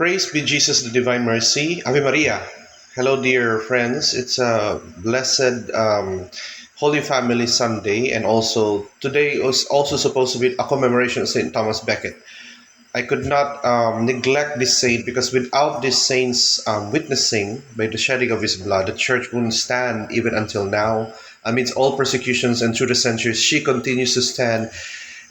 Praise be Jesus, the Divine Mercy. Ave Maria. Hello, dear friends. It's a blessed Holy Family Sunday, and also today was also supposed to be a commemoration of Saint Thomas Becket. I could not neglect this saint because without this saint's witnessing by the shedding of his blood, the church wouldn't stand even until now. Amidst all persecutions and through the centuries, she continues to stand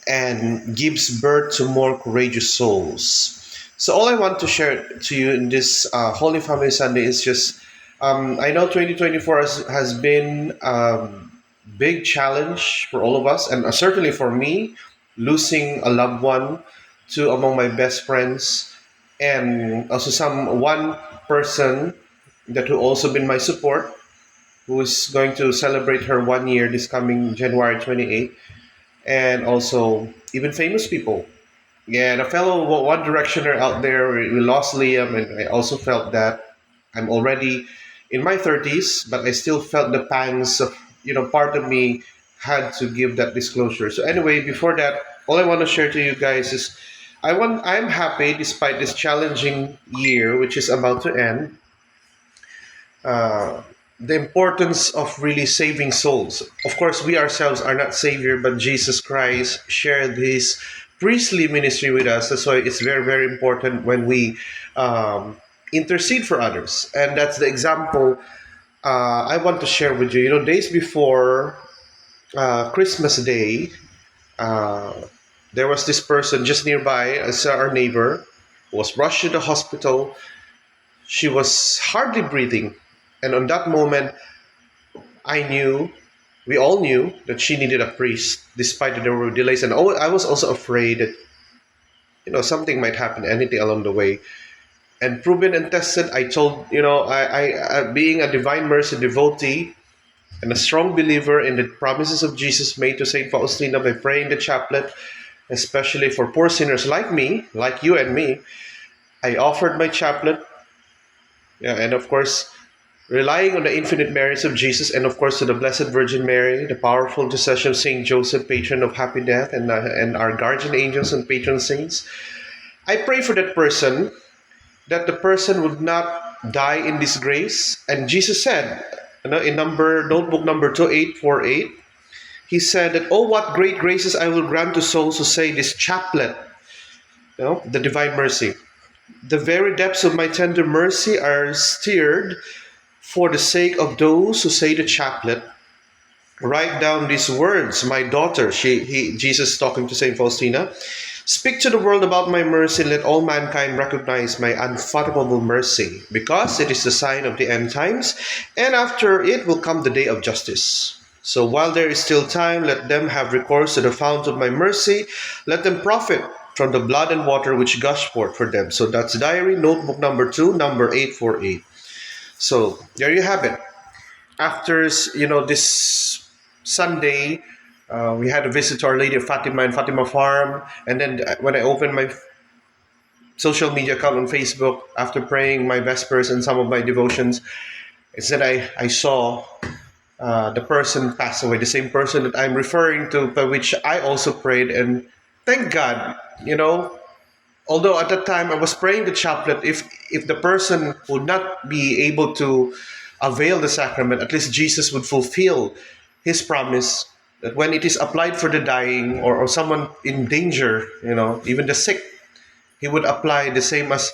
and gives birth to more courageous souls. So, all I want to share to you in this Holy Family Sunday is just I know 2024 has been a big challenge for all of us, and certainly for me, losing a loved one to among my best friends, and also one person that who also been my support, who is going to celebrate her 1 year this coming January 28th, and also even famous people. Yeah, and a fellow One Directioner out there, we lost Liam, and I also felt that I'm already in my 30s, but I still felt the pangs of, part of me had to give that disclosure. So anyway, before that, all I want to share to you guys is I'm happy despite this challenging year, which is about to end, uh, the importance of really saving souls. Of course, we ourselves are not Savior, but Jesus Christ shared His priestly ministry with us. That's why it's very, very important when we um, intercede for others. And that's the example I want to share with you. Days before Christmas Day, uh, there was this person just nearby, as our neighbor, was rushed to the hospital. She was hardly breathing. And on that moment, I knew, we all knew that she needed a priest, despite that there were delays. And I was also afraid that, something might happen, anything along the way. And proven and tested, I told, being a Divine Mercy devotee and a strong believer in the promises of Jesus made to Saint Faustina by praying the chaplet, especially for poor sinners like me, like you and me, I offered my chaplet. Yeah, and of course, relying on the infinite merits of Jesus, and of course to the Blessed Virgin Mary, the powerful intercession of Saint Joseph, patron of happy death, and our guardian angels and patron saints, I pray for that person, that the person would not die in disgrace. And Jesus said, in notebook number 2848, He said that, "Oh, what great graces I will grant to souls who say this chaplet," the Divine Mercy. "The very depths of my tender mercy are stirred for the sake of those who say the chaplet. Write down these words, my daughter." Jesus talking to Saint Faustina. "Speak to the world about my mercy, and let all mankind recognize my unfathomable mercy, because it is the sign of the end times, and after it will come the day of justice. So while there is still time, let them have recourse to the fount of my mercy. Let them profit from the blood and water which gush forth for them." So that's diary notebook number 2, number 848. So there you have it. After this Sunday, we had a visit to Our Lady of Fatima in Fatima Farm, and then when I opened my social media account on Facebook after praying my vespers and some of my devotions, it said I saw the person pass away, the same person that I'm referring to, by which I also prayed, and thank God, although at that time I was praying the chaplet, if the person would not be able to avail the sacrament, at least Jesus would fulfill His promise that when it is applied for the dying, or someone in danger, even the sick, He would apply the same as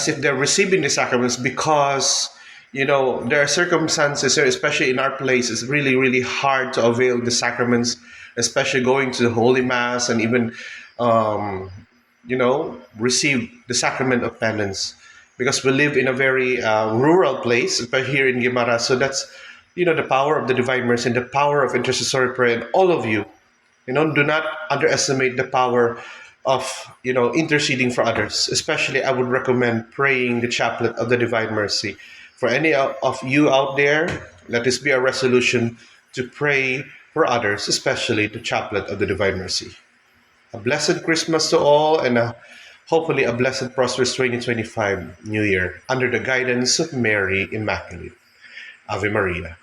if they're receiving the sacraments, because there are circumstances, especially in our place, it's really, really hard to avail the sacraments, especially going to the Holy Mass, and even receive the sacrament of penance, because we live in a very rural place, especially here in Guimara. So that's, the power of the Divine Mercy and the power of intercessory prayer. And all of you, do not underestimate the power of, interceding for others. Especially, I would recommend praying the chaplet of the Divine Mercy. For any of you out there, let this be a resolution to pray for others, especially the chaplet of the Divine Mercy. A blessed Christmas to all, and hopefully a blessed, prosperous 2025 New Year under the guidance of Mary Immaculate. Ave Maria.